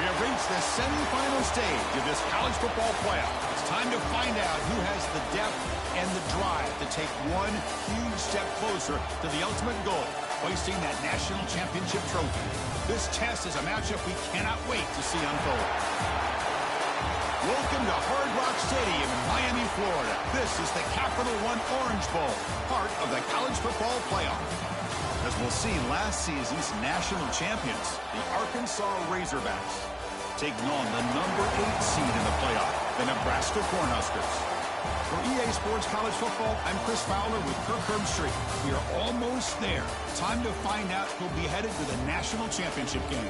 We have reached the semifinal stage of this college football playoff. It's time to find out who has the depth and the drive to take one huge step closer to the ultimate goal, hoisting that national championship trophy. This test is a matchup we cannot wait to see unfold. Welcome to Hard Rock Stadium in Miami, Florida. This is the Capital One Orange Bowl, part of the college football playoff. As we'll see, last season's national champions, the Arkansas Razorbacks, taking on the number 8 seed in the playoff, the Nebraska Cornhuskers. For EA Sports College Football, I'm Chris Fowler with Kirk Herbstreit. We are almost there. Time to find out who'll be headed to the national championship game.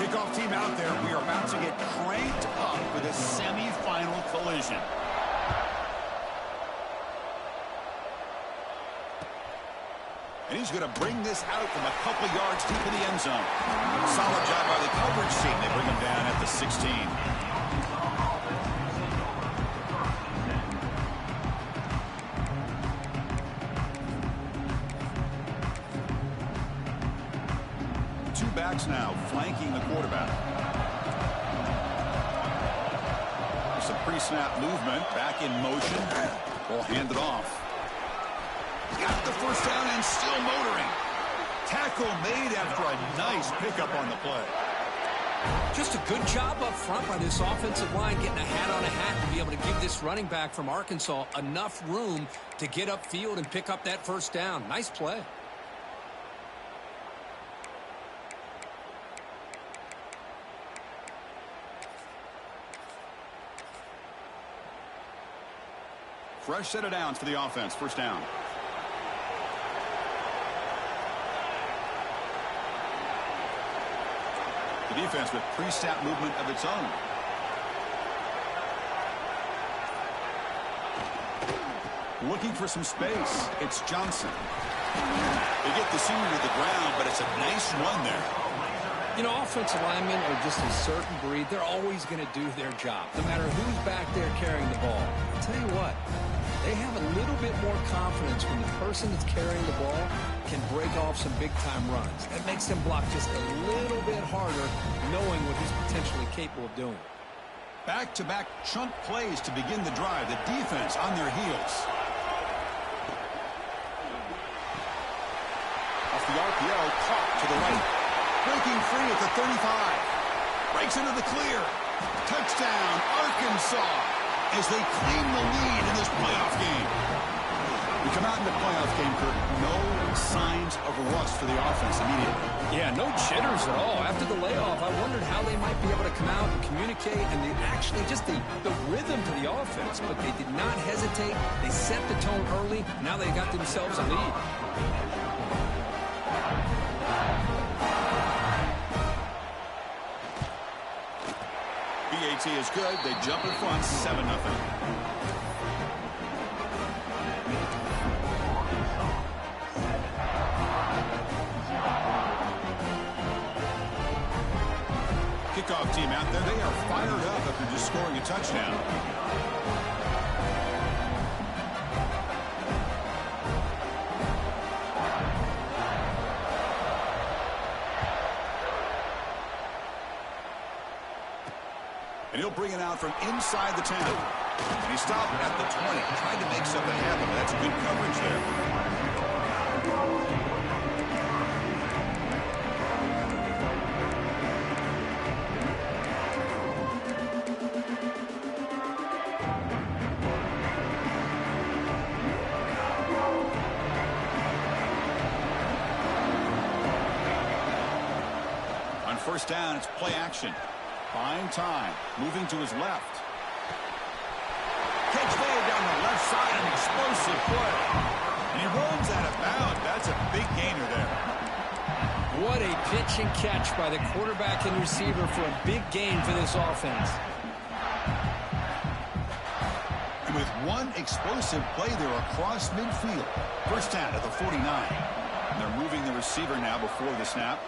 Kickoff team out there. We are about to get cranked up for this semifinal collision. And he's going to bring this out from a couple yards deep in the end zone. Solid job by the coverage team. They bring him down at the 16. Backs now flanking the quarterback. Some pre-snap movement, back in motion. Ball handed off. Got the first down and still motoring. Tackle made after a nice pickup on the play. Just a good job up front by this offensive line, getting a hat on a hat to be able to give this running back from Arkansas enough room to get upfield and pick up that first down. Nice play. Fresh set of downs for the offense. First down. The defense with pre-snap movement of its own. Looking for some space. It's Johnson. They get the senior to the ground, but it's a nice run there. You know, offensive linemen are just a certain breed. They're always going to do their job, no matter who's back there carrying the ball. I'll tell you what, they have a little bit more confidence when the person that's carrying the ball can break off some big-time runs. That makes them block just a little bit harder, knowing what he's potentially capable of doing. Back-to-back chunk plays to begin the drive. The defense on their heels. Off the RPO, caught to the right. Breaking free at the 35. Breaks into the clear. Touchdown, Arkansas, as they claim the lead in this playoff game. We come out in the playoff game, Kirk. No signs of rust for the offense immediately. Yeah, no jitters at all. After the layoff, I wondered how they might be able to come out and communicate, and they actually just the rhythm to the offense. But they did not hesitate. They set the tone early. Now they got themselves a lead. BAT is good. They jump in front, 7-0. kickoff team out there, they are fired up after just scoring a touchdown. And he'll bring it out from inside the 10. And he stopped at the 20, trying to make something happen. That's good coverage there. On first down, it's play action. Buying time, moving to his left. Catch made down the left side, an explosive play. And he runs out of bounds. That's a big gainer there. What a pitch and catch by the quarterback and receiver for a big gain for this offense. And with one explosive play there across midfield. First down at the 49. And they're moving the receiver now before the snap.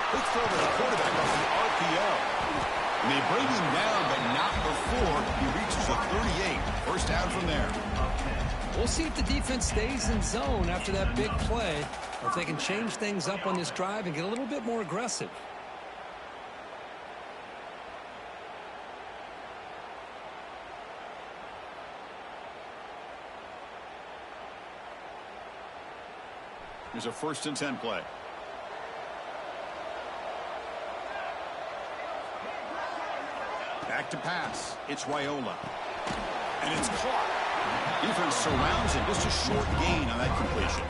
Quick throw to the quarterback off the RPO. And they bring him down, but not before he reaches the 38. First down from there. We'll see if the defense stays in zone after that big play, or if they can change things up on this drive and get a little bit more aggressive. Here's a 1st and 10 play. Back to pass. It's Raiola. And it's caught. Defense surrounds him. Just a short gain on that completion.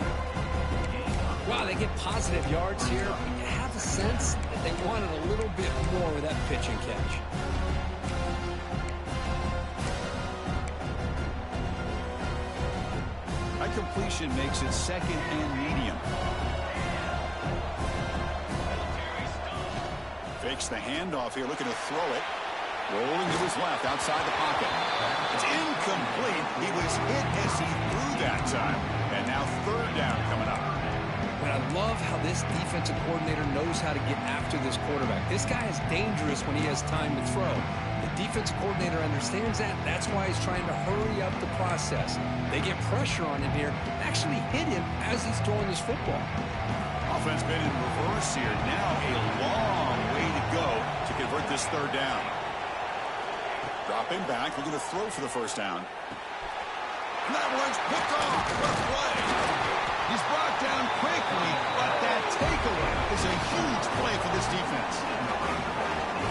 Wow, they get positive yards here. You have a sense that they wanted a little bit more with that pitch and catch. That completion makes it 2nd and medium. Fakes the handoff here, looking to throw it. Rolling to his left, outside the pocket. It's incomplete. He was hit as he threw that time. And now 3rd down coming up. But I love how this defensive coordinator knows how to get after this quarterback. This guy is dangerous when he has time to throw. The defensive coordinator understands that. That's why he's trying to hurry up the process. They get pressure on him here and actually hit him as he's throwing this football. Offense been in reverse here. Now a long way to go to convert this 3rd down. Dropping back, looking to throw for the 1st down. And that one's picked off. What a play. He's brought down quickly, but that takeaway is a huge play for this defense.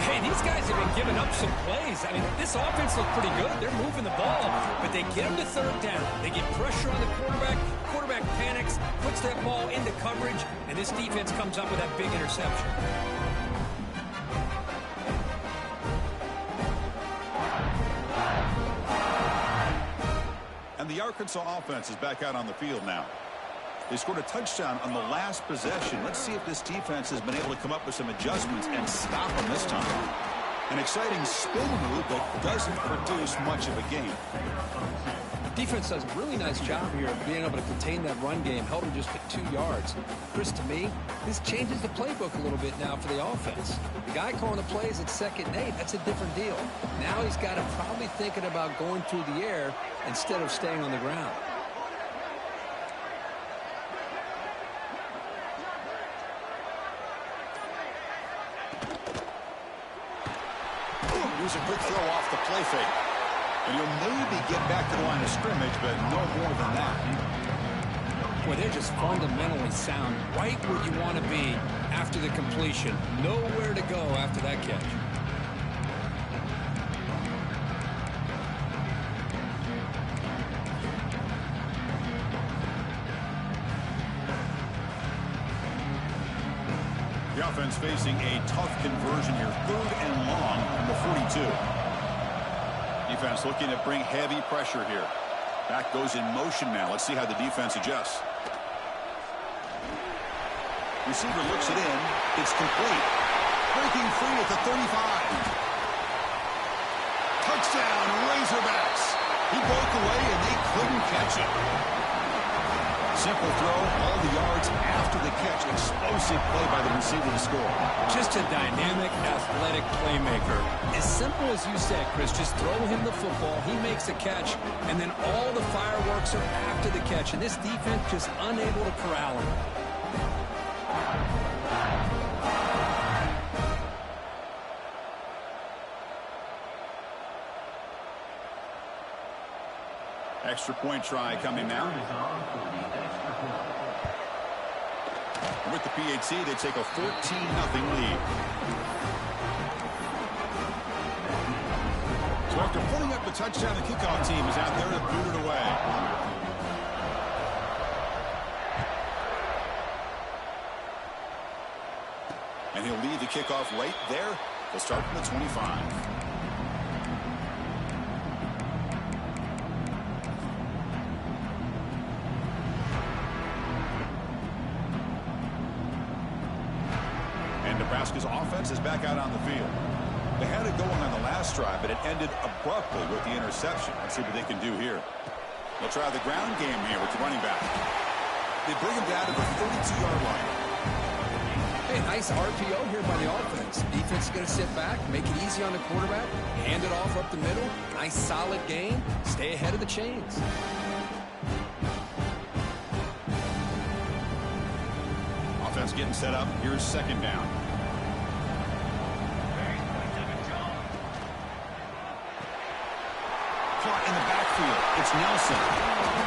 Hey, these guys have been giving up some plays. I mean, this offense looks pretty good. They're moving the ball, but they get him to 3rd down. They get pressure on the quarterback. Quarterback panics, puts that ball into coverage, and this defense comes up with that big interception. And the Arkansas offense is back out on the field now. They scored a touchdown on the last possession. Let's see if this defense has been able to come up with some adjustments and stop them this time. An exciting spin move, but doesn't produce much of a gain. Defense does a really nice job here of being able to contain that run game, held him just at 2 yards. Chris, to me, this changes the playbook a little bit now for the offense. The guy calling the plays at 2nd and 8, that's a different deal. Now he's got to probably thinking about going through the air instead of staying on the ground. Here's a quick throw off the play fake. And he'll maybe get back to the line of scrimmage, but no more than that. Boy, they're just fundamentally sound, right where you want to be after the completion. Nowhere to go after that catch. The offense facing a tough conversion here. 3rd and long from the 42. Defense looking to bring heavy pressure here. Back goes in motion now. Let's see how the defense adjusts. Receiver looks it in. It's complete. Breaking free at the 35. Touchdown, Razorbacks. He broke away and they couldn't catch it. Simple throw, all the yards after the catch. Explosive. impressive play by the receiver to score. Just a dynamic, athletic playmaker. As simple as you said, Chris, just throw him the football, he makes a catch, and then all the fireworks are after the catch, and this defense just unable to corral him. Extra point try coming now. With the PAT, they take a 14-0 lead. So after pulling up the touchdown, the kickoff team is out there to boot it away. And he'll lead the kickoff right there. They'll start from the 25. Nebraska's offense is back out on the field. They had it going on the last drive, but it ended abruptly with the interception. Let's see what they can do here. They'll try the ground game here with the running back. They bring him down to the 32-yard line. Hey, nice RPO here by the offense. Defense is going to sit back, make it easy on the quarterback, hand it off up the middle. Nice solid game. Stay ahead of the chains. Offense getting set up. Here's second down. Caught in the backfield. It's Nelson.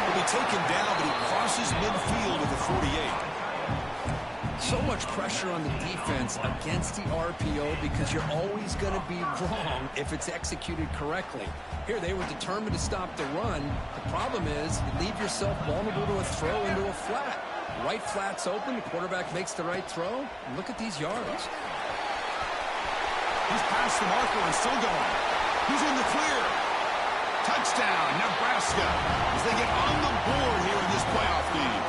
He'll be taken down, but he crosses midfield at the 48. So much pressure on the defense against the RPO because you're always going to be wrong if it's executed correctly. Here, they were determined to stop the run. The problem is you leave yourself vulnerable to a throw into a flat. Right flat's open. The quarterback makes the right throw. And look at these yards. He's past the marker and still going. He's in the clear. Touchdown, Nebraska, as they get on the board here in this playoff game.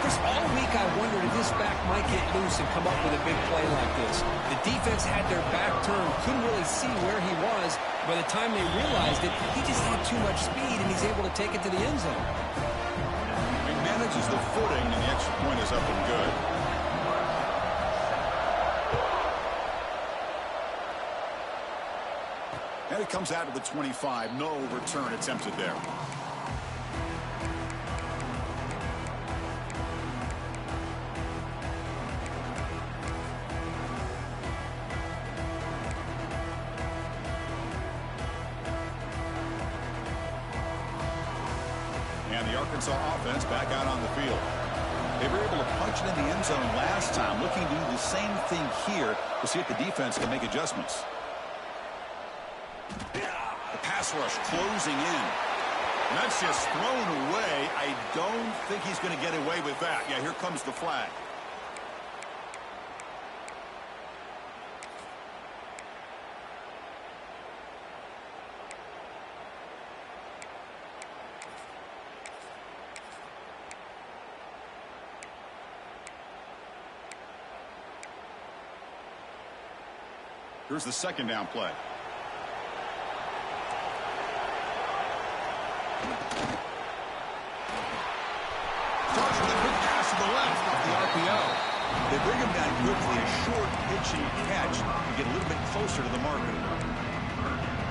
Chris, all week I wondered if this back might get loose and come up with a big play like this. The defense had their back turned, couldn't really see where he was. By the time they realized it, he just had too much speed, and he's able to take it to the end zone. He manages the footing, and the extra point is up and good. And it comes out to the 25. No return attempted there. And the Arkansas offense back out on the field. They were able to punch it in the end zone last time, looking to do the same thing here to see if the defense can make adjustments. The pass rush closing in. And that's just thrown away. I don't think he's going to get away with that. Yeah, here comes the flag. Here's the second down play. Starts with a quick pass to the left off the RPO. They bring him down quickly, a short pitching catch to get a little bit closer to the marker.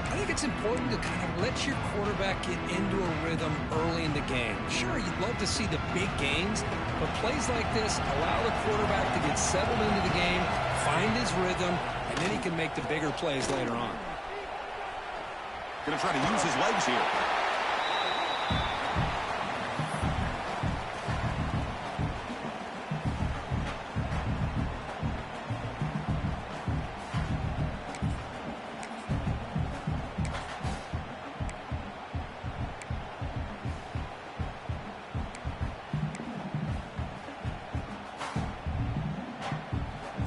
I think it's important to kind of let your quarterback get into a rhythm early in the game. Sure, you'd love to see the big games, but plays like this allow the quarterback to get settled into the game, find his rhythm, and then he can make the bigger plays later on. Going to try to use his legs here.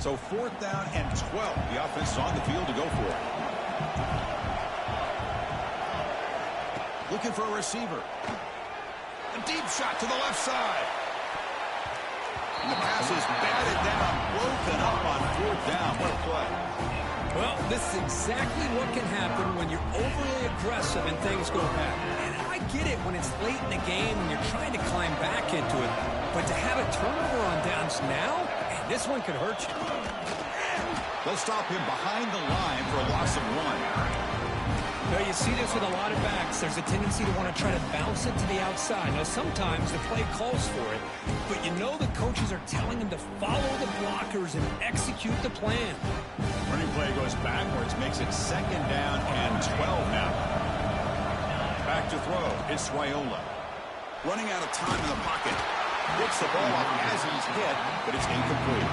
So 4th down and 12. The offense is on the field to go for it. Looking for a receiver. A deep shot to the left side. And the pass is batted down, broken up on 4th down. What a play. Well, this is exactly what can happen when you're overly aggressive and things go bad. And I get it when it's late in the game and you're trying to climb back into it. But to have a turnover on downs now, This one could hurt you. They'll stop him behind the line for a loss of 1. Well, you see this with a lot of backs. There's a tendency to want to try to bounce it to the outside. Now, sometimes the play calls for it, but you know the coaches are telling them to follow the blockers and execute the plan. Running play goes backwards, makes it 2nd down and 12 now. Back to throw. It's Raiola. Running out of time in the pocket. Picks the ball up as he's hit, but it's incomplete.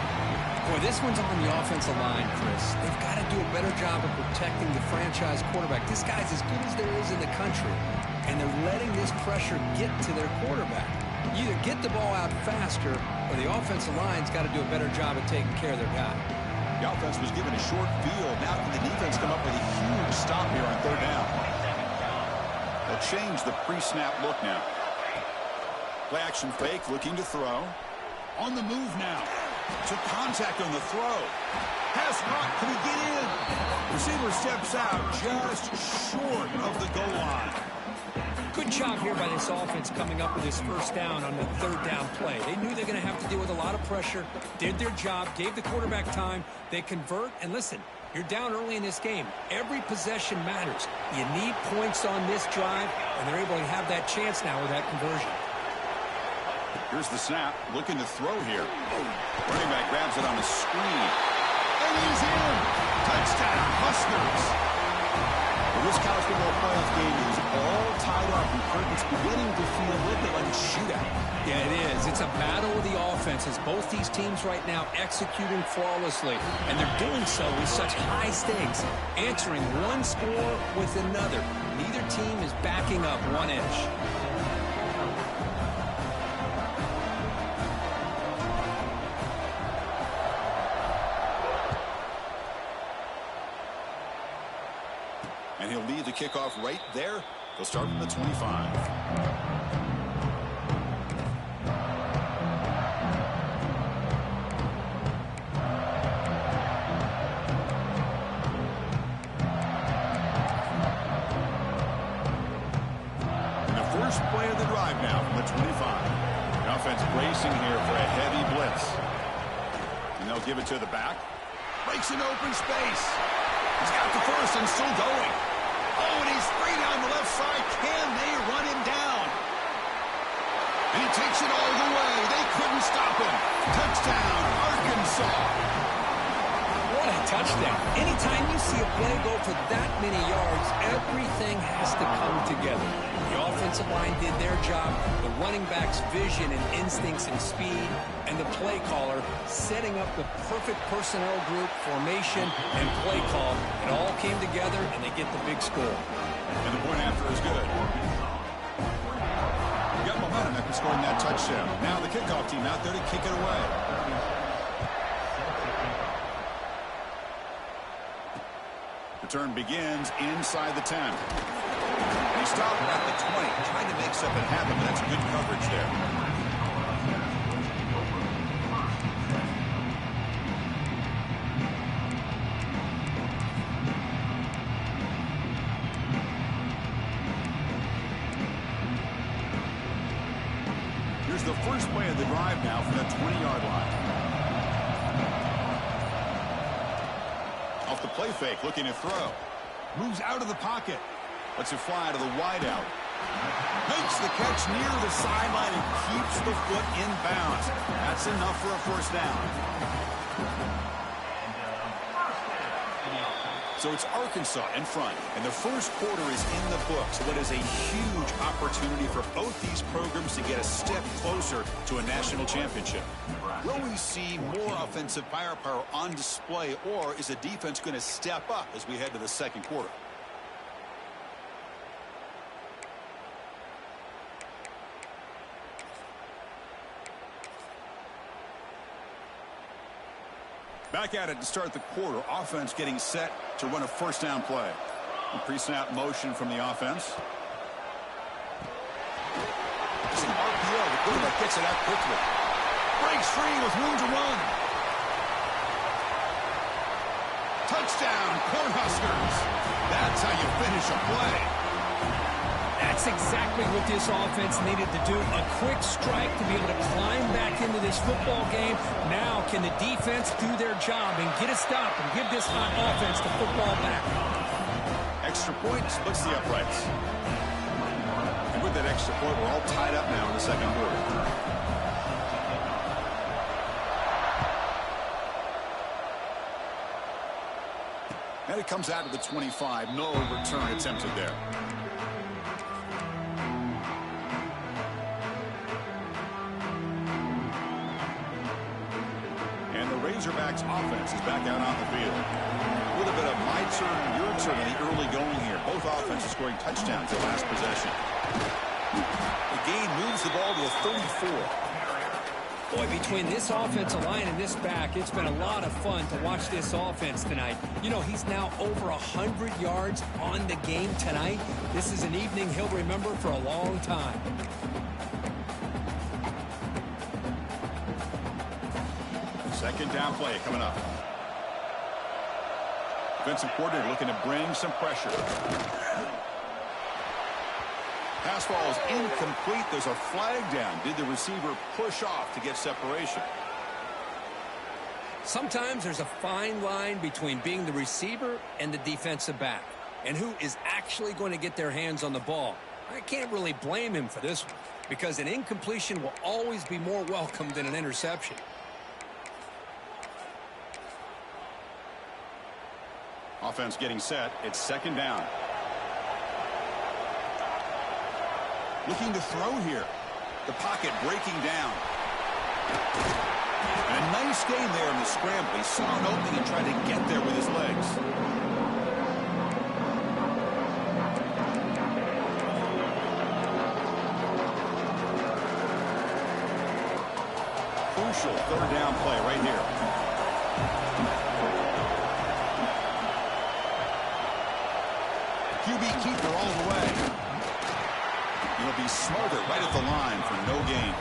Boy, this one's on the offensive line, Chris. They've got to do a better job of protecting the franchise quarterback. This guy's as good as there is in the country, and they're letting this pressure get to their quarterback. You either get the ball out faster, or the offensive line's got to do a better job of taking care of their guy. The offense was given a short field. Now can the defense come up with a huge stop here on 3rd down? They'll change the pre-snap look now. Play action fake, looking to throw. On the move now. Took contact on the throw. Pass caught. Can he get in? Receiver steps out just short of the goal line. Good job here by this offense coming up with this 1st down on the 3rd down play. They knew they're going to have to deal with a lot of pressure, did their job, gave the quarterback time. They convert, and listen, you're down early in this game. Every possession matters. You need points on this drive, and they're able to have that chance now with that conversion. Here's the snap, looking to throw here. Running back grabs it on the screen. And he's in. Touchdown, Huskers. Well, this college football playoff game is all tied up, and Kirk, it's beginning to feel a little bit like a shootout. Yeah, it is. It's a battle of the offenses. Both these teams right now executing flawlessly, and they're doing so with such high stakes, answering one score with another. Neither team is backing up 1 inch. And he'll lead the kickoff right there. He'll start from the 25. And the first play of the drive now from the 25. The offense bracing here for a heavy blitz. And they'll give it to the back. Breaks an open space. He's got the first and still going. Oh, and he's free down the left side. Can they run him down? And he takes it all the way. They couldn't stop him. Touchdown, Arkansas. What a touchdown. Anytime you see a play go for that many yards, everything has to come together. The offensive line did their job, the running back's vision and instincts and speed, and the play caller setting up the perfect personnel group, formation, and play call. It all came together, and they get the big score. And the point after is good. We got momentum after scoring that touchdown. Now the kickoff team out there to kick it away. Return begins inside the 10. He stopped at the 20, trying to make something happen, but that's good coverage there. Here's the first play of the drive now from the 20-yard line. Off the play fake, looking to throw. Moves out of the pocket. Lets it fly to the wideout. Makes the catch near the sideline and keeps the foot in bounds. That's enough for a first down. So it's Arkansas in front, and the first quarter is in the books. What is a huge opportunity for both these programs to get a step closer to a national championship. Will we see more offensive firepower on display, or is the defense going to step up as we head to the second quarter? Back at it to start the quarter. Offense getting set to run a first down play. A pre-snap motion from the offense. It's an RPO. The quarterback gets it out quickly. Breaks free with room to run. Touchdown, Cornhuskers. That's how you finish a play. That's exactly what this offense needed to do. A quick strike to be able to climb back into this football game. Now, can Can the defense do their job and get a stop and give this hot offense the football back? Extra point splits the uprights. And with that extra point, we're all tied up now in the second quarter. And it comes out to the 25. No return attempted there. And the Razorbacks offense is back out on the field. A little bit of my turn, your turn in the early going here. Both offenses scoring touchdowns their last possession. The game moves the ball to the 34. Boy, between this offensive line and this back, it's been a lot of fun to watch this offense tonight. You know, he's now over 100 yards on the game tonight. This is an evening he'll remember for a long time. Second down play coming up. Defensive coordinator looking to bring some pressure. Pass ball is incomplete. There's a flag down. Did the receiver push off to get separation? Sometimes there's a fine line between being the receiver and the defensive back, and who is actually going to get their hands on the ball. I can't really blame him for this one, because an incompletion will always be more welcome than an interception. Offense getting set. It's second down. Looking to throw here. The pocket breaking down. And a nice game there in the scramble. He saw an opening and tried to get there with his legs. Crucial third down play right here. QB keeper all the way. He'll be smothered right at the line for no gain.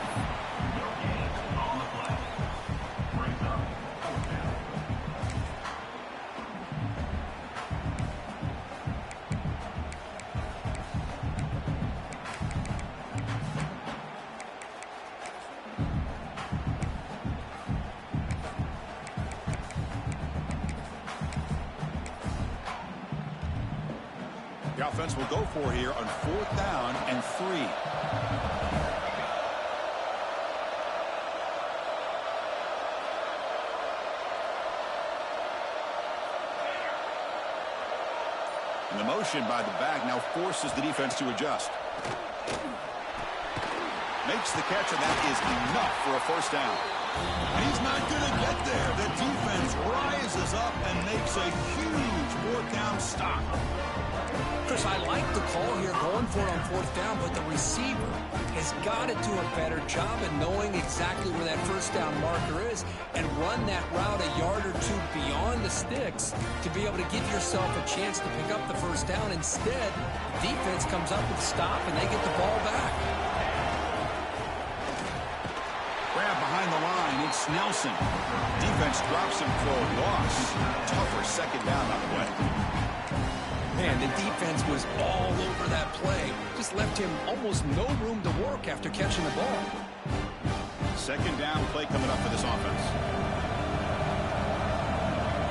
The offense will go for here on fourth down and 3. And the motion by the back now forces the defense to adjust. Makes the catch, and that is enough for a first down. And he's not going to get there. The defense rises up and makes a huge fourth down stop. Chris, I like the call here going for it on fourth down, but the receiver has got to do a better job of knowing exactly where that first down marker is and run that route a yard or two beyond the sticks to be able to give yourself a chance to pick up the first down. Instead, the defense comes up with a stop and they get the ball back. Grab behind the line. It's Nelson. Defense drops him for a loss. Tougher second down on the way. Man, the defense was all over that play. Just left him almost no room to work after catching the ball. Second down play coming up for this offense.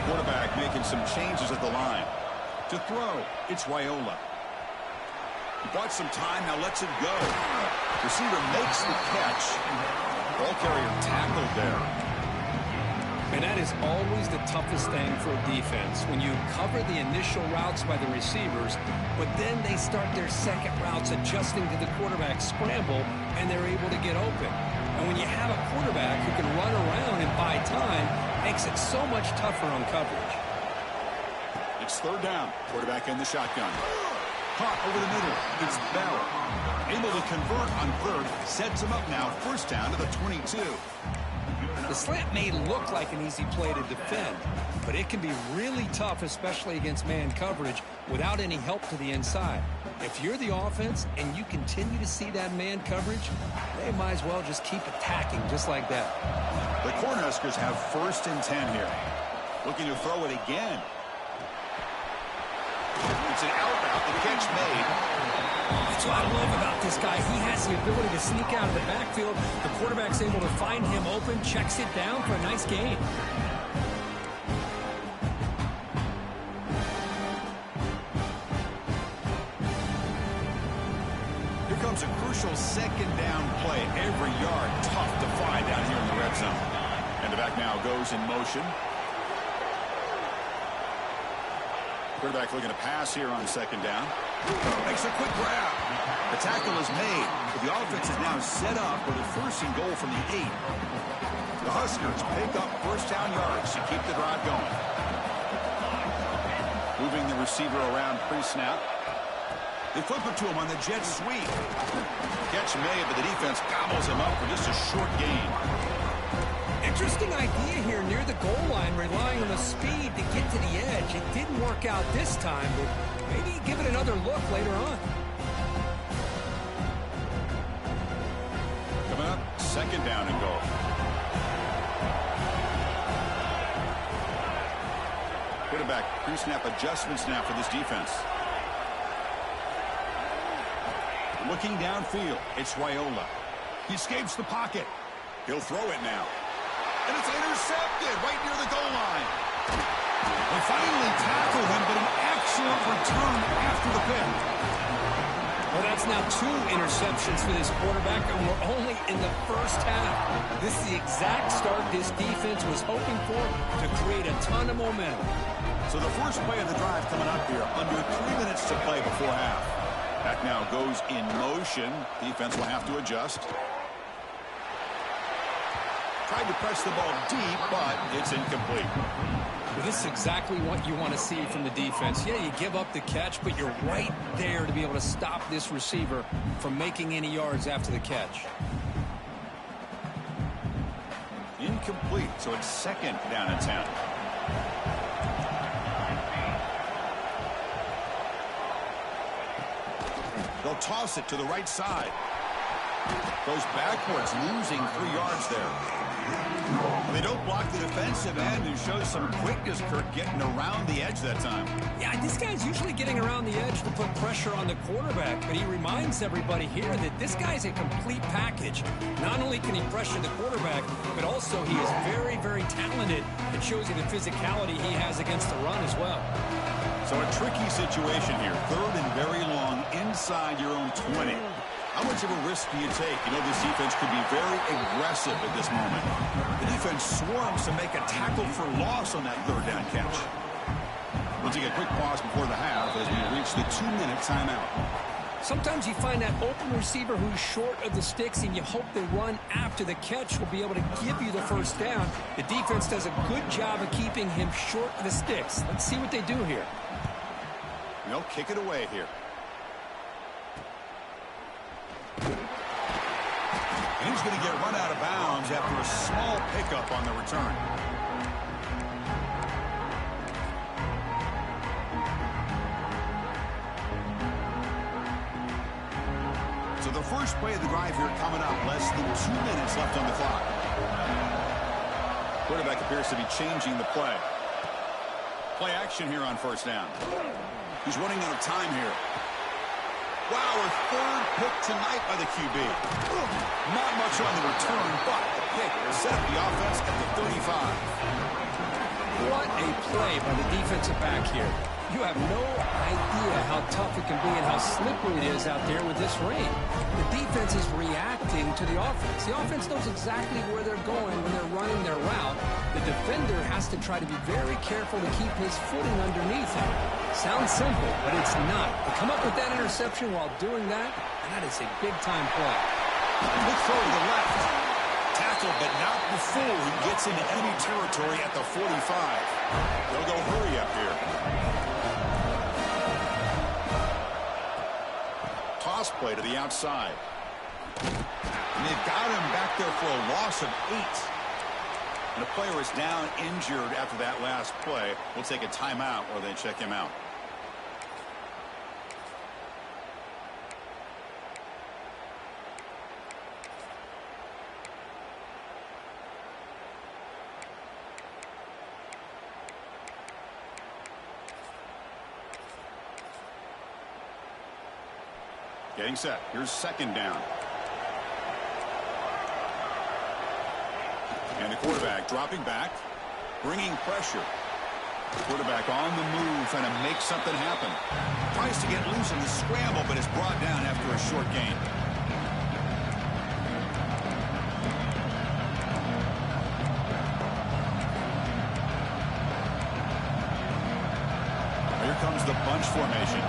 Quarterback making some changes at the line. To throw, it's Raiola. He bought some time, now lets it go. Receiver makes the catch. Ball carrier tackled there. And that is always the toughest thing for a defense, when you cover the initial routes by the receivers, but then they start their second routes adjusting to the quarterback's scramble, and they're able to get open. And when you have a quarterback who can run around and buy time, it makes it so much tougher on coverage. It's third down. Quarterback in the shotgun. Caught over the middle. It's Bell. Able to convert on third. Sets him up now. First down to the 22. The slant may look like an easy play to defend, but it can be really tough, especially against man coverage, without any help to the inside. If you're the offense and you continue to see that man coverage, they might as well just keep attacking just like that. The Cornhuskers have first and 10 here. Looking to throw it again. It's an out route. The catch made. That's what I love about this guy. He has the ability to sneak out of the backfield. The quarterback's able to find him open, checks it down for a nice gain. Here comes a crucial second down play. Every yard tough to find down here in the red zone. And the back now goes in motion. Quarterback looking to pass here on second down. Makes a quick grab. The tackle is made, but the offense is now set up with a 1st and goal from the 8. The Huskers pick up first down yards to keep the drive going. Moving the receiver around pre-snap. They flip it to him on the jet sweep. Catch made, but the defense gobbles him up for just a short gain. Interesting idea here near the goal line, relying on the speed to get to the edge. It didn't work out this time, but maybe give it another look later on. Coming up, second down and goal. Quarterback pre-snap adjustments now for this defense. Looking downfield, it's Raiola. He escapes the pocket. He'll throw it now. And it's intercepted right near the goal line. They finally tackle him, but an excellent return after the pick. Well, that's now 2 interceptions for this quarterback, and we're only in the first half. This is the exact start this defense was hoping for to create a ton of momentum. So the first play of the drive coming up here, under 3 minutes to play before half. Back now goes in motion. Defense will have to adjust. Tried to press the ball deep, but it's incomplete. Well, this is exactly what you want to see from the defense. Yeah, you give up the catch, but you're right there to be able to stop this receiver from making any yards after the catch. Incomplete, so it's second down and 10. They'll toss it to the right side. Goes backwards, losing 3 yards there. They don't block the defensive end and shows some quickness, Kirk, getting around the edge that time. Yeah, this guy's usually getting around the edge to put pressure on the quarterback, but he reminds everybody here that this guy's a complete package. Not only can he pressure the quarterback, but also he is very, very talented. It shows you the physicality he has against the run as well. So a tricky situation here. 3rd and very long inside your own 20. How much of a risk do you take? You know, this defense could be very aggressive at this moment. The defense swarms to make a tackle for loss on that 3rd down catch. We'll take a quick pause before the half as we reach the 2-minute timeout. Sometimes you find that open receiver who's short of the sticks, and you hope the run after the catch will be able to give you the first down. The defense does a good job of keeping him short of the sticks. Let's see what they do here. They'll kick it away here. And he's going to get run out of bounds after a small pickup on the return. So the first play of the drive here coming up. Less than 2 minutes left on the clock. Quarterback appears to be changing the play. Play action here on first down. He's running out of time here. Wow, a 3rd pick tonight by the QB. Not much on the return, but the pick will set up the offense at the 35. What a play by the defensive back here. You have no idea how tough it can be and how slippery it is out there with this rain. The defense is reacting to the offense. The offense knows exactly where they're going when they're running their route. The defender has to try to be very careful to keep his footing underneath him. Sounds simple, but it's not. To come up with that interception while doing that, that is a big-time play. Good throw to the left. Tackled, but not before he gets into enemy territory at the 45. They'll go hurry up here. Toss play to the outside. And they've got him back there for a loss of 8. And the player is down injured after that last play. We'll take a timeout while they check him out. Getting set. Here's second down. And the quarterback dropping back, bringing pressure. Quarterback on the move, trying to make something happen. Tries to get loose in the scramble, but is brought down after a short gain. Here comes the bunch formation.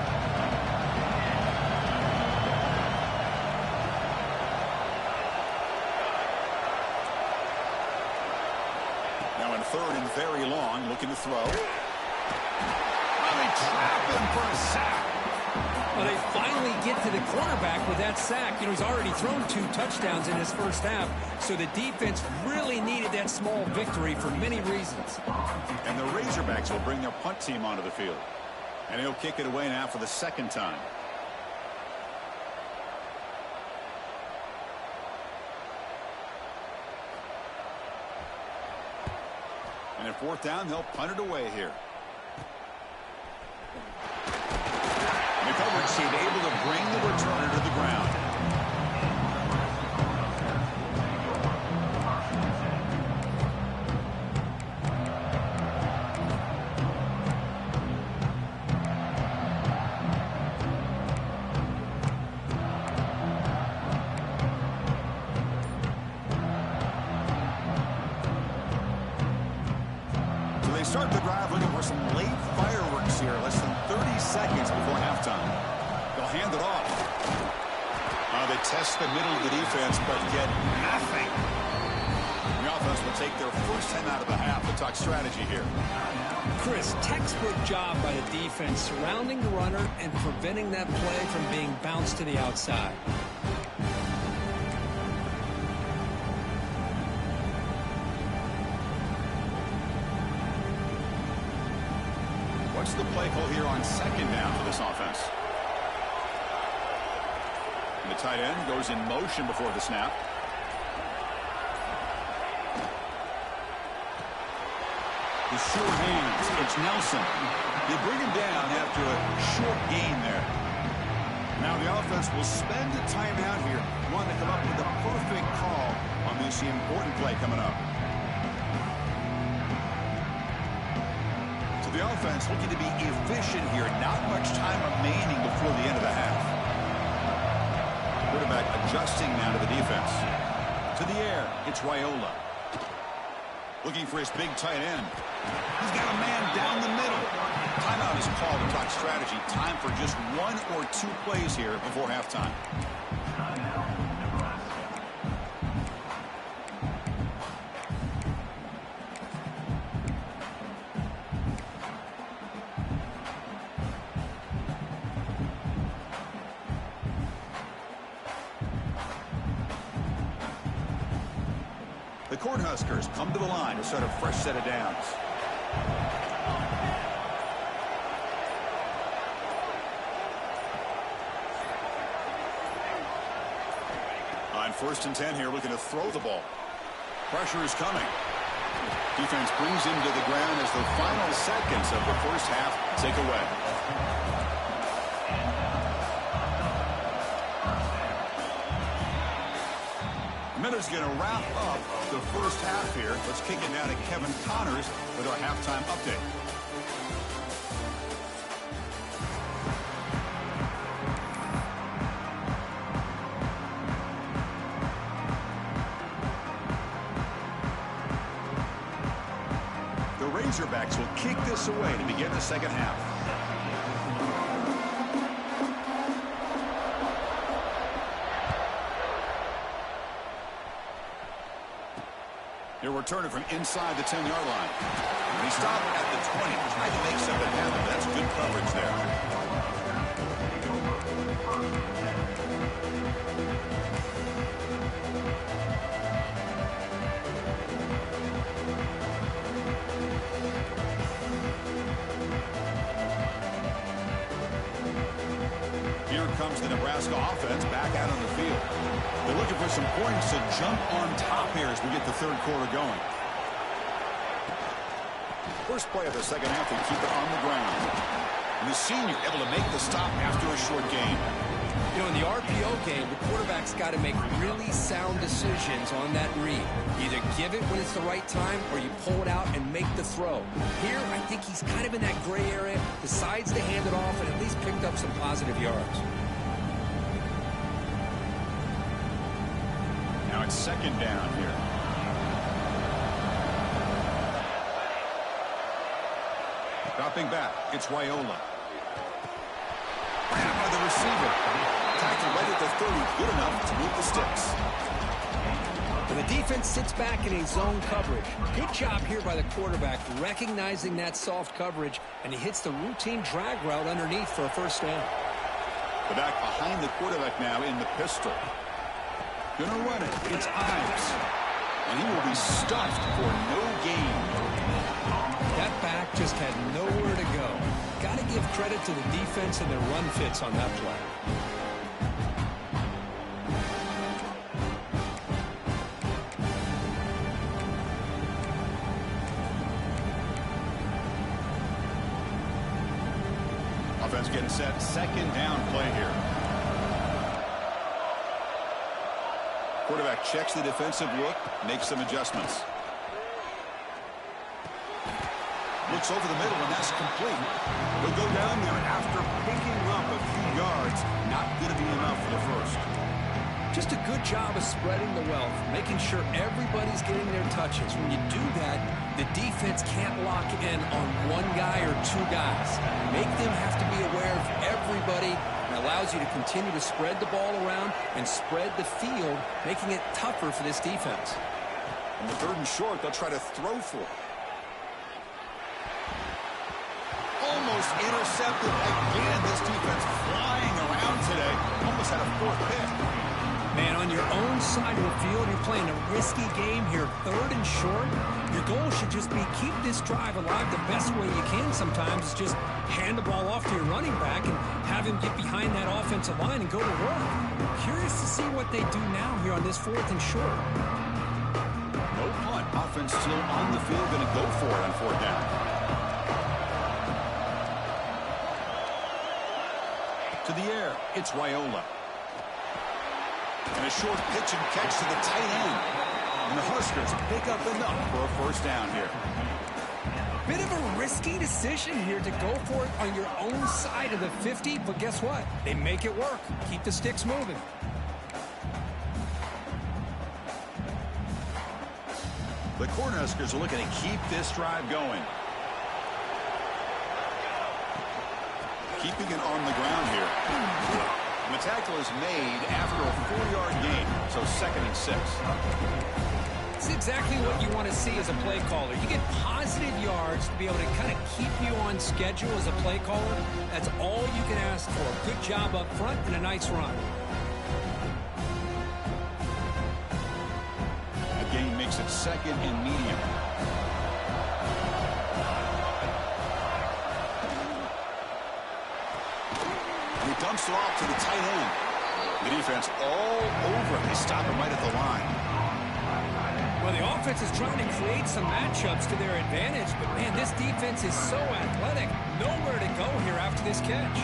Now in third and very long, looking to throw. They trap him for a sack. Well, they finally get to the quarterback with that sack. You know, he's already thrown 2 touchdowns in his first half, so the defense really needed that small victory for many reasons. And the Razorbacks will bring their punt team onto the field. And he'll kick it away now for the second time. And at fourth down, they'll punt it away here. The coverage team able to bring the returner to the ground. So they start the drive looking for some late fireworks here, less than 30 seconds before halftime. They'll hand it off. They test the middle of the defense, but get nothing. The offense will take their first 10 out of the half. We'll talk strategy here. Chris, textbook job by the defense surrounding the runner and preventing that play from being bounced to the outside. What's the play call here on second down for this offense? And the tight end goes in motion before the snap. The sure hands. It's Nelson. They bring him down after a short gain there. Now the offense will spend a timeout here, wanting to come up with a perfect call on this important play coming up. So the offense looking to be efficient here. Not much time remaining before the end of the half. Quarterback adjusting now to the defense. To the air, it's Raiola. Looking for his big tight end. He's got a man down the middle. Timeout is called to talk strategy. Time for just 1 or 2 plays here before halftime. The Cornhuskers come to the line to start a fresh set of downs. On 1st and 10 here, looking to throw the ball. Pressure is coming. Defense brings him to the ground as the final seconds of the first half tick away. Miller's going to wrap up the first half here. Let's kick it now to Kevin Connors with our halftime update. The Razorbacks will kick this away to begin the second half. He'll return it from inside the 10-yard line. And he stopped at the 20, trying to make something happen. That's good coverage there. Here comes the Nebraska offense back out on the field. They're looking for some points to jump on top here as we get the third quarter going. First play of the second half, they keep it on the ground. And the senior able to make the stop after a short gain. You know, in the RPO game, the quarterback's got to make really sound decisions on that read. Either give it when it's the right time or you pull it out and make the throw. Here, I think he's kind of in that gray area, decides to hand it off and at least picked up some positive yards. Now it's second down here. Dropping back, it's Wyola. Grabbed by the receiver. Tackled right at the 30, good enough to move the sticks. And the defense sits back in a zone coverage. Good job here by the quarterback, recognizing that soft coverage, and he hits the routine drag route underneath for a first down. The back behind the quarterback now in the pistol. Gonna run it, it's Ives. And he will be stuffed for no gain. That back just had nowhere to go. Got to give credit to the defense and their run fits on that play. Offense getting set, second down play here. Quarterback checks the defensive look, makes some adjustments. Looks over the middle, and that's complete. He'll go down there after picking up a few yards. Not going to be enough for the first. Just a good job of spreading the wealth, making sure everybody's getting their touches. When you do that, the defense can't lock in on one guy or two guys. Make them have to be aware of everybody, and allows you to continue to spread the ball around and spread the field, making it tougher for this defense. On the third and short, they'll try to throw for it. Almost intercepted again. This defense flying around today. Almost had a fourth pick. Man, on your own side of the field, you're playing a risky game here. Third and short. Your goal should just be keep this drive alive the best way you can sometimes. Is just hand the ball off to your running back and have him get behind that offensive line and go to work. Curious to see what they do now here on this fourth and short. No punt. Offense still on the field, going to go for it on fourth down. To the air, it's Wyola. And a short pitch and catch to the tight end. And the Huskers pick up enough for a first down here. Bit of a risky decision here to go for it on your own side of the 50, but guess what? They make it work. Keep the sticks moving. The Cornhuskers are looking to keep this drive going. Keeping it on the ground here. And the tackle is made after a 4-yard gain, so second and 6. It's exactly what you want to see as a play caller. You get positive yards to be able to kind of keep you on schedule as a play caller. That's all you can ask for. Good job up front and a nice run. A gain makes it second and medium. He dumps it off to the tight end. The defense all over him. They stop him right at the line. Well, the offense is trying to create some matchups to their advantage, but, man, this defense is so athletic. Nowhere to go here after this catch.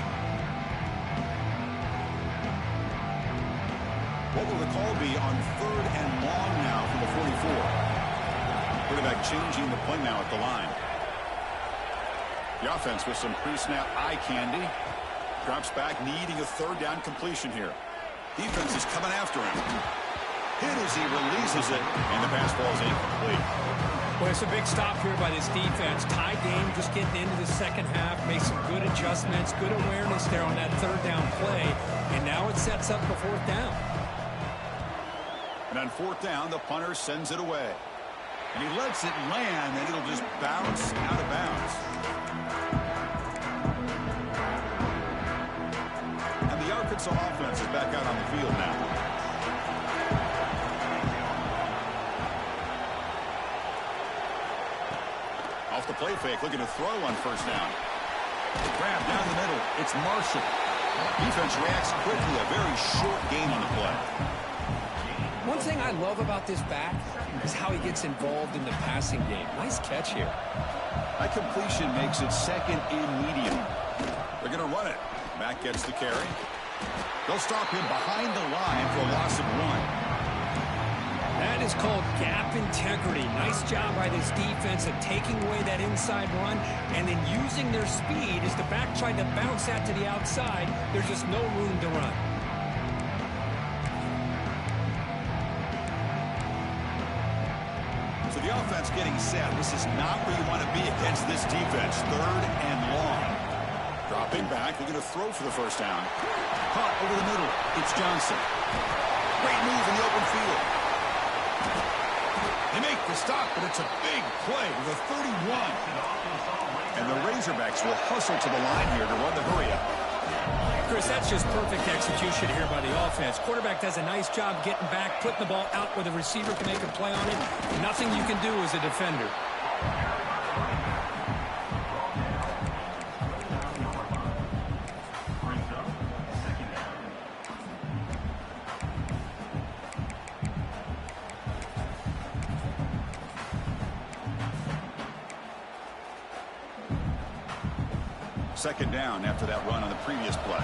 What will the call be on third and long now from the 44? Quarterback changing the play now at the line. The offense with some pre-snap eye candy. Drops back, needing a third down completion here. Defense is coming after him. Hit as he releases it, and the pass ball is incomplete. Well, it's a big stop here by this defense. Tie game, just getting into the second half, made some good adjustments, good awareness there on that third down play, and now it sets up the fourth down. And on fourth down, the punter sends it away. And he lets it land, and it'll just bounce out of bounds. And the Arkansas offense is back out on the field now. Off the play fake, looking to throw on first down. Grab down the middle. It's Marshall. Defense reacts quickly. A very short gain on the play. One thing I love about this back is how he gets involved in the passing game. Nice catch here. That completion makes it second and medium. They're going to run it. Back gets the carry. They'll stop him behind the line for a loss of 1. That is called gap integrity. Nice job by this defense of taking away that inside run and then using their speed as the back tried to bounce that to the outside. There's just no room to run. So the offense getting set. This is not where you want to be against this defense. 3rd and long. Dropping back. They're going to throw for the first down. Caught over the middle. It's Johnson. Great move in the open field. They make the stop, but it's a big play with a 31. And the Razorbacks will hustle to the line here to run the hurry-up. Chris, that's just perfect execution here by the offense. Quarterback does a nice job getting back, putting the ball out where the receiver can make a play on it. Nothing you can do as a defender. Second down after that run on the previous play.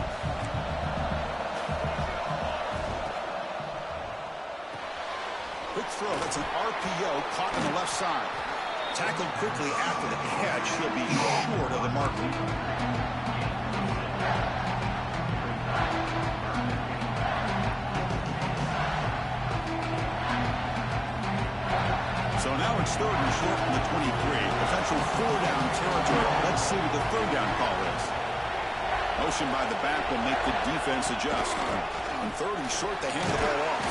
Quick throw. That's an RPO caught on the left side. Tackled quickly after the catch. He'll be short of the marker. So now it's 3rd and short from the 23. Potential 4-down territory. Let's see what the 3rd down call is. Motion by the back will make the defense adjust. On 3rd and short, they hand the ball off.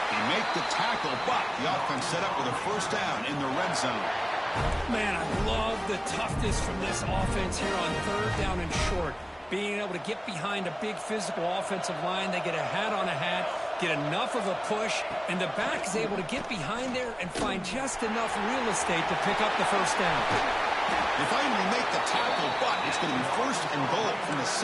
They make the tackle, but the offense set up with a first down in the red zone. Man, I love the toughness from this offense here on 3rd down and short. Being able to get behind a big physical offensive line. They get a hat on a hat, get enough of a push, and the back is able to get behind there and find just enough real estate to pick up the first down. They finally make the tackle, but it's going to be 1st and goal from the 6.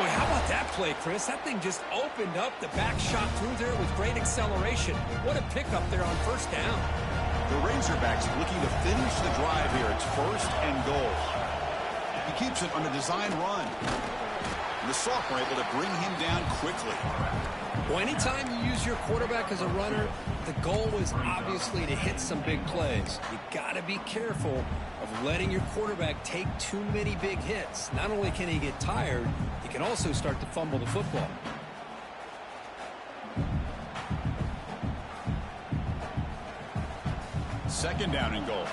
Boy, how about that play, Chris? That thing just opened up. The back shot through there with great acceleration. What a pickup there on first down. The Razorbacks looking to finish the drive here. It's 1st and goal. He keeps it on a design run. And the sophomore able to bring him down quickly. Well, anytime you use your quarterback as a runner, the goal is obviously to hit some big plays. You got to be careful of letting your quarterback take too many big hits. Not only can he get tired, he can also start to fumble the football. Second down and goal.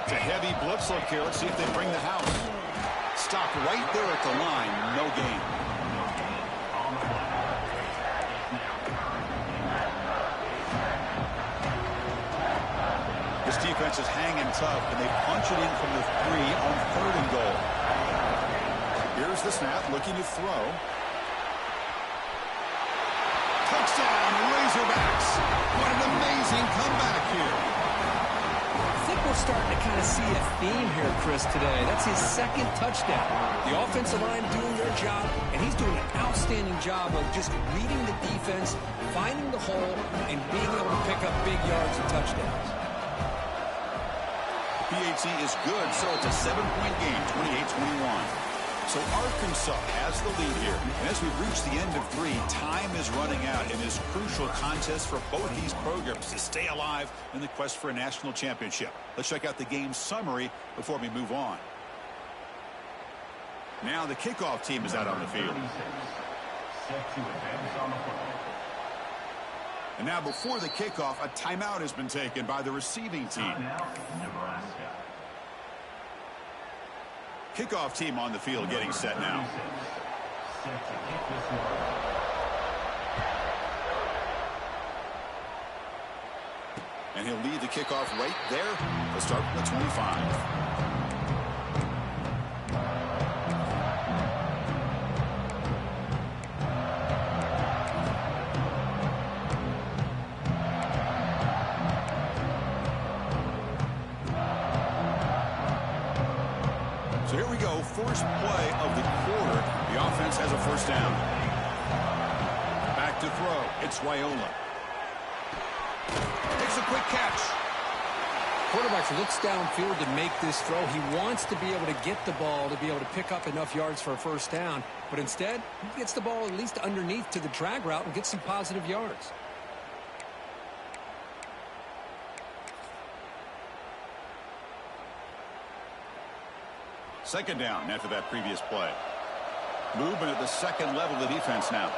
It's a heavy blitz look here. Let's see if they bring the house. Stop right there at the line. No gain. This defense is hanging tough, and they punch it in from the 3 on 3rd and goal. Here's the snap, looking to throw. Touchdown, Razorbacks. What an amazing comeback here. I think we're starting to kind of see a theme here, Chris, today. That's his 2nd touchdown. The offensive line doing their job, and he's doing an outstanding job of just reading the defense, finding the hole, and being able to pick up big yards and touchdowns. PAT is good, so it's a 7-point game, 28-21. So Arkansas has the lead here. And as we've reached the end of 3, time is running out in this crucial contest for both these programs to stay alive in the quest for a national championship. Let's check out the game summary before we move on. Now the kickoff team is out on the field. And now before the kickoff, a timeout has been taken by the receiving team. Kickoff team on the field getting set now. And he'll lead the kickoff right there. Let's start from the 25. So here we go, first play of the quarter. The offense has a first down. Back to throw. It's Raiola. Makes a quick catch. Quarterback looks downfield to make this throw. He wants to be able to get the ball to be able to pick up enough yards for a first down. But instead, he gets the ball at least underneath to the drag route and gets some positive yards. Second down after that previous play. Movement at the second level of the defense now.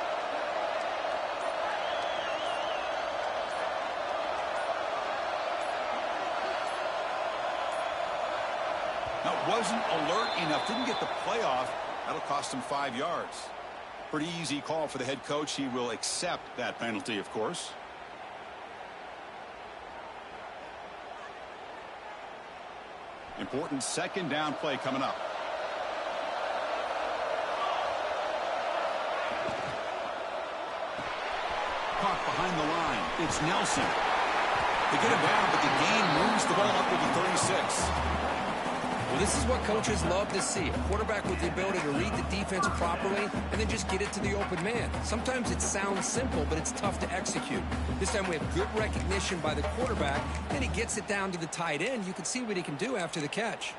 Wasn't alert enough, didn't get the play off. That'll cost him 5 yards. Pretty easy call for the head coach. He will accept that penalty, of course. Important second down play coming up. Caught behind the line. It's Nelson. They get him down, but the gain moves the ball up to the 36. Well, this is what coaches love to see. A quarterback with the ability to read the defense properly and then just get it to the open man. Sometimes it sounds simple, but it's tough to execute. This time we have good recognition by the quarterback, and he gets it down to the tight end. You can see what he can do after the catch.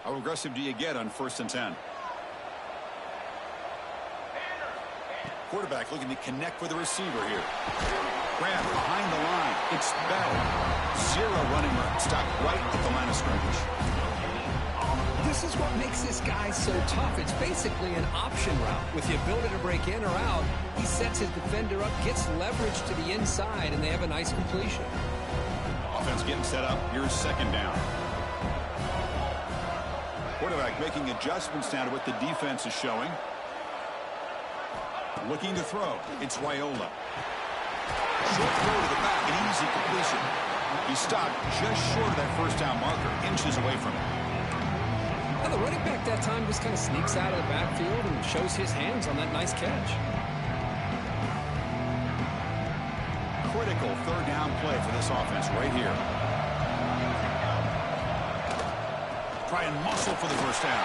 How aggressive do you get on 1st and 10? Quarterback looking to connect with the receiver here. Grab behind the line. It's Bell. 0 running room. Stopped right at the line of scrimmage. This is what makes this guy so tough. It's basically an option route. With the ability to break in or out, he sets his defender up, gets leverage to the inside, and they have a nice completion. Offense getting set up. Here's second down. Quarterback making adjustments now to what the defense is showing. Looking to throw. It's Raiola. Short throw to the back. An easy completion. He stopped just short of that first down marker. Inches away from it. Now the running back that time just kind of sneaks out of the backfield and shows his hands on that nice catch. Critical third down play for this offense right here. Try and muscle for the first down.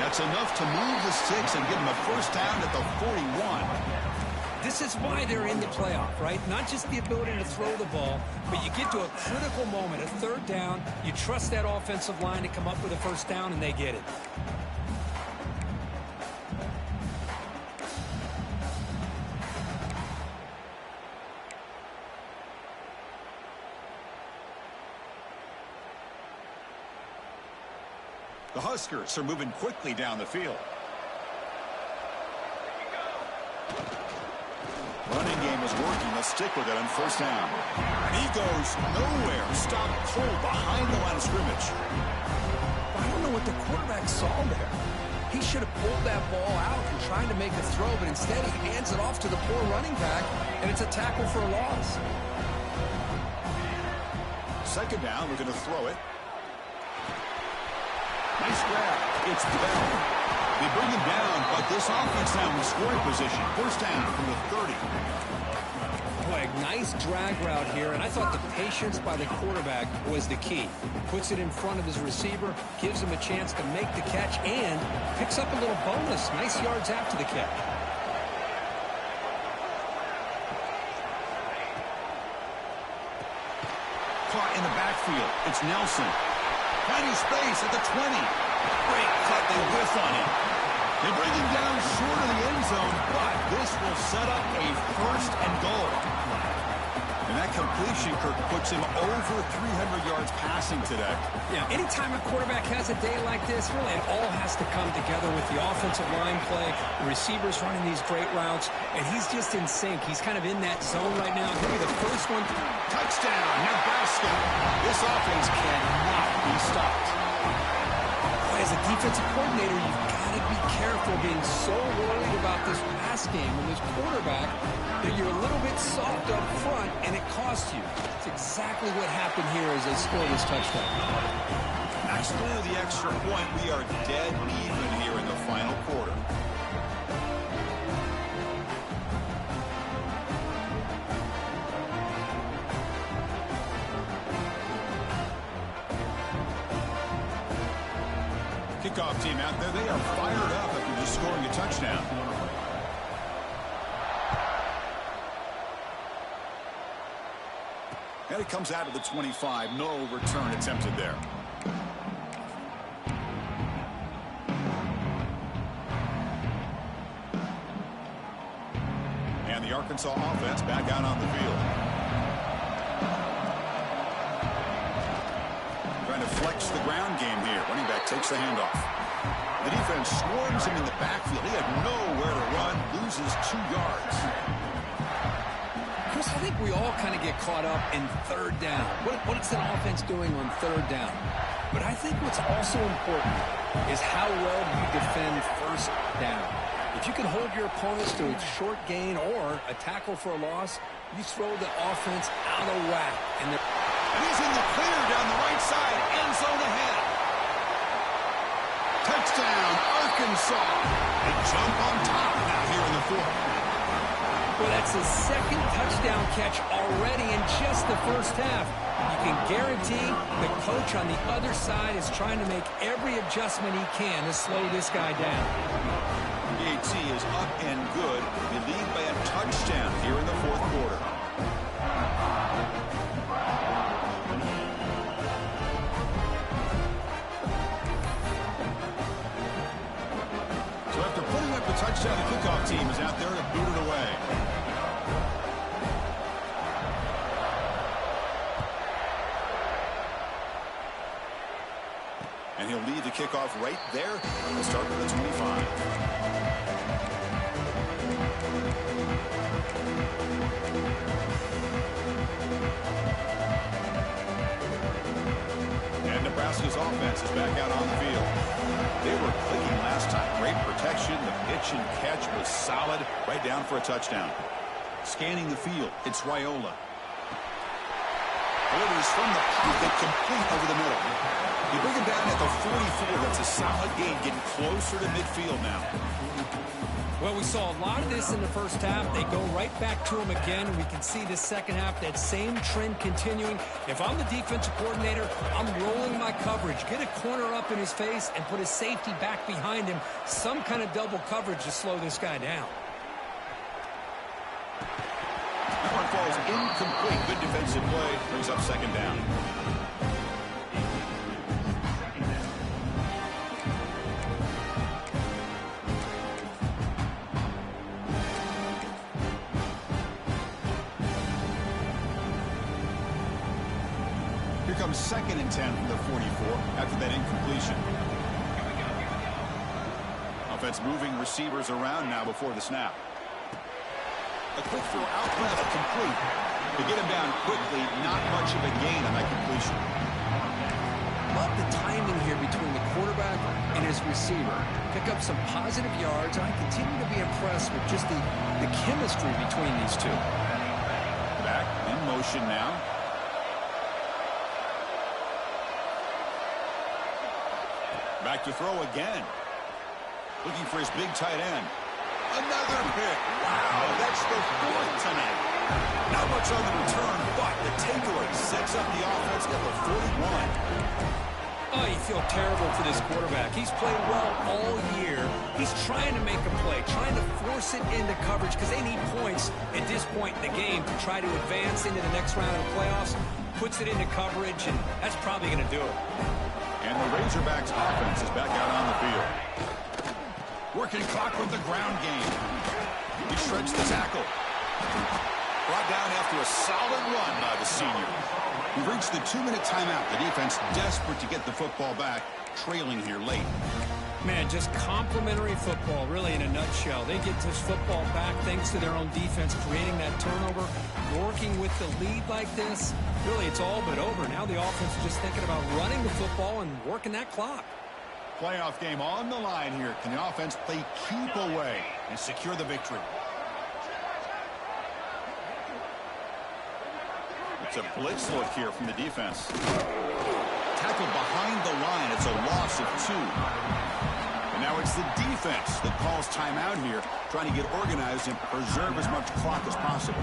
That's enough to move the sticks and give them a first down at the 41. This is why they're in the playoff, right? Not just the ability to throw the ball, but you get to a critical moment, a third down. You trust that offensive line to come up with a first down, and they get it. The Huskers are moving quickly down the field. Running game is working. Let's stick with it on first down. And he goes nowhere. Stop cold behind the line of scrimmage. I don't know what the quarterback saw there. He should have pulled that ball out and tried to make a throw, but instead he hands it off to the poor running back, and it's a tackle for a loss. Second down, we're going to throw it. Nice grab. It's Bell. They bring him down, but this offense now in scoring position. First down from the 30. Boy, nice drag route here, and I thought the patience by the quarterback was the key. Puts it in front of his receiver, gives him a chance to make the catch, and picks up a little bonus. Nice yards after the catch. Caught in the backfield. It's Nelson. Tiny space at the 20. Great cut. They whiff on him. They bring him down short of the end zone, but this will set up a first and goal. And that completion, Kirk, puts him over 300 yards passing today. Yeah, anytime a quarterback has a day like this, really it all has to come together with the offensive line play, the receivers running these great routes, and he's just in sync. He's kind of in that zone right now. He'll be the first one. Touchdown, Nebraska. This offense cannot be stopped. Boy, as a defensive coordinator, you've got to be careful being so worried about this pass game and this quarterback that you're a little bit soft up front, and it costs you. It's exactly what happened here as they score this touchdown. Nice through the extra point. We are dead even here in the final quarter. Kickoff team out there, they are fired up after just scoring a touchdown. And it comes out of the 25. No return attempted there. And the Arkansas offense back out on the field. Trying to flex the ground game here. Running back takes the handoff. The defense swarms him in the backfield. He had nowhere to run, loses 2 yards. Chris, I think we all kind of get caught up in third down. What's an offense doing on third down? But I think what's also important is how well you defend first down. If you can hold your opponents to a short gain or a tackle for a loss, you throw the offense out of whack. And he's in the clear down the right side, end zone ahead. Touchdown, Arkansas. They jump on top now here in the 4th. Well, that's his 2nd touchdown catch already in just the first half. You can guarantee the coach on the other side is trying to make every adjustment he can to slow this guy down. AT is up and good. They lead by a touchdown here in the 4th quarter. So after putting up the touchdown, the kickoff team is out there to boot it away. And he'll lead the kickoff right there. We'll start with the 25. And Nebraska's offense is back out on the field. They were clicking last time. Great protection. The pitch and catch was solid. Right down for a touchdown. Scanning the field, it's Raiola. Delivers from the pocket, complete over the middle. You bring him down at the 44. That's a solid gain, getting closer to midfield now. Well, we saw a lot of this in the first half. They go right back to him again. We can see the second half, that same trend continuing. If I'm the defensive coordinator, I'm rolling my coverage. Get a corner up in his face and put his safety back behind him. Some kind of double coverage to slow this guy down. That one falls incomplete. Good defensive play. Brings up 2nd down. Here comes 2nd and 10 from the 44 after that incompletion. Offense moving receivers around now before the snap. A quick throw out left, complete. To get him down quickly, not much of a gain on that completion. Love the timing here between the quarterback and his receiver. Pick up some positive yards, and I continue to be impressed with just the chemistry between these two. Back in motion now. Back to throw again. Looking for his big tight end. Another pick. Wow, that's the 4th tonight. Not much on the return, but the takeaway sets up the offense at the 41. Oh, you feel terrible for this quarterback. He's played well all year. He's trying to make a play, trying to force it into coverage because they need points at this point in the game to try to advance into the next round of the playoffs. Puts it into coverage, and that's probably going to do it. And the Razorbacks offense is back out on the field. Working clock with the ground game. He shreds the tackle. Brought down after a solid run by the senior. We've reached the 2-minute timeout. The defense desperate to get the football back, trailing here late. Man, just complimentary football, really, in a nutshell. They get this football back thanks to their own defense, creating that turnover, working with the lead like this. Really, it's all but over. Now the offense is just thinking about running the football and working that clock. Playoff game on the line here. Can the offense play keep away and secure the victory? It's a blitz look here from the defense. Tackled behind the line. It's a loss of 2. And now it's the defense that calls timeout here, trying to get organized and preserve as much clock as possible.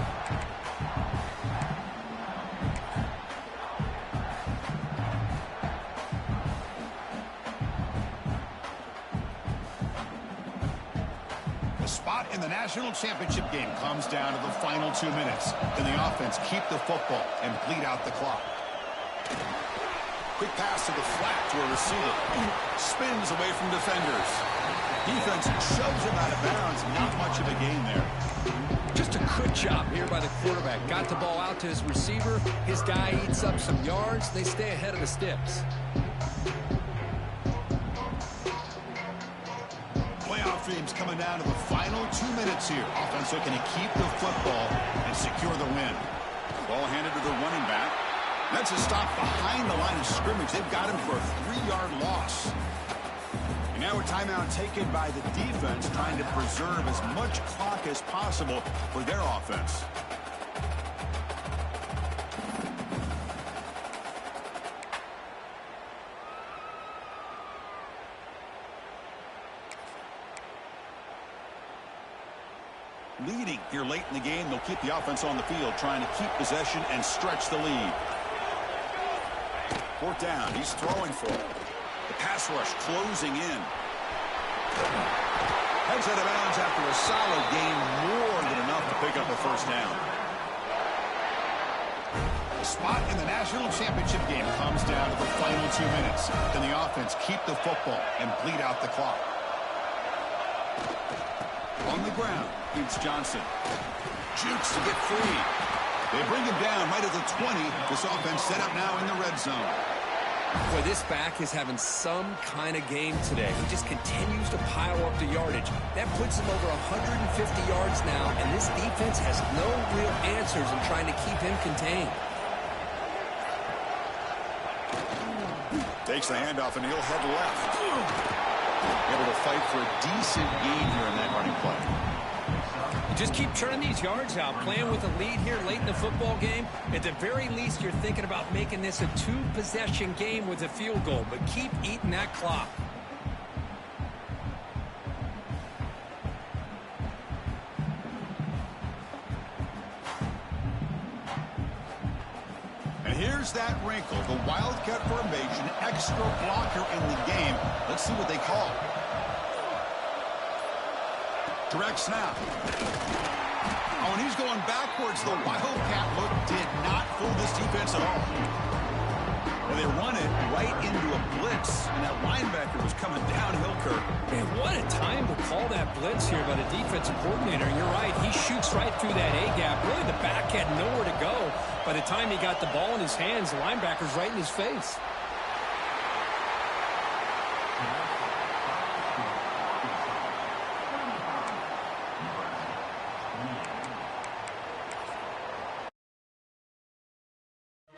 in the national championship game comes down to the final 2 minutes. Can the offense keep the football and bleed out the clock? Quick pass to the flat to a receiver. Spins away from defenders. Defense shoves him out of bounds. Not much of a gain there. Just a good job here by the quarterback. Got the ball out to his receiver. His guy eats up some yards. They stay ahead of the sticks. Playoff dreams coming down to the final 2 minutes here. Offense looking to keep the football and secure the win. Ball handed to the running back. That's a stop behind the line of scrimmage. They've got him for a 3-yard loss. And now a timeout taken by the defense, trying to preserve as much clock as possible for their offense. Leading here late in the game, they'll keep the offense on the field, trying to keep possession and stretch the lead. Fourth down, he's throwing for it. The pass rush closing in. Heads out of bounds after a solid gain, more than enough to pick up a first down. The spot in the national championship game comes down to the final 2 minutes. Can the offense keep the football and bleed out the clock? On the ground, it's Johnson. Jukes to get free. They bring him down right at the 20. This offense set up now in the red zone. Boy, this back is having some kind of game today. He just continues to pile up the yardage. That puts him over 150 yards now, and this defense has no real answers in trying to keep him contained. Takes the handoff, and he'll head left. Able to fight for a decent gain here in that running play. Just keep churning these yards out, playing with a lead here late in the football game. At the very least, you're thinking about making this a 2-possession game with a field goal, but keep eating that clock. And here's that wrinkle, the Wildcat formation, extra blocker in the game. Let's see what they call. Direct snap. Oh, and he's going backwards. The Wildcat look did not fool this defense at all. And they run it right into a blitz, and that linebacker was coming downhill, Kirk. Man, what a time to call that blitz here by the defensive coordinator. And you're right, he shoots right through that A-gap. Really, the back had nowhere to go. By the time he got the ball in his hands, the linebacker's right in his face.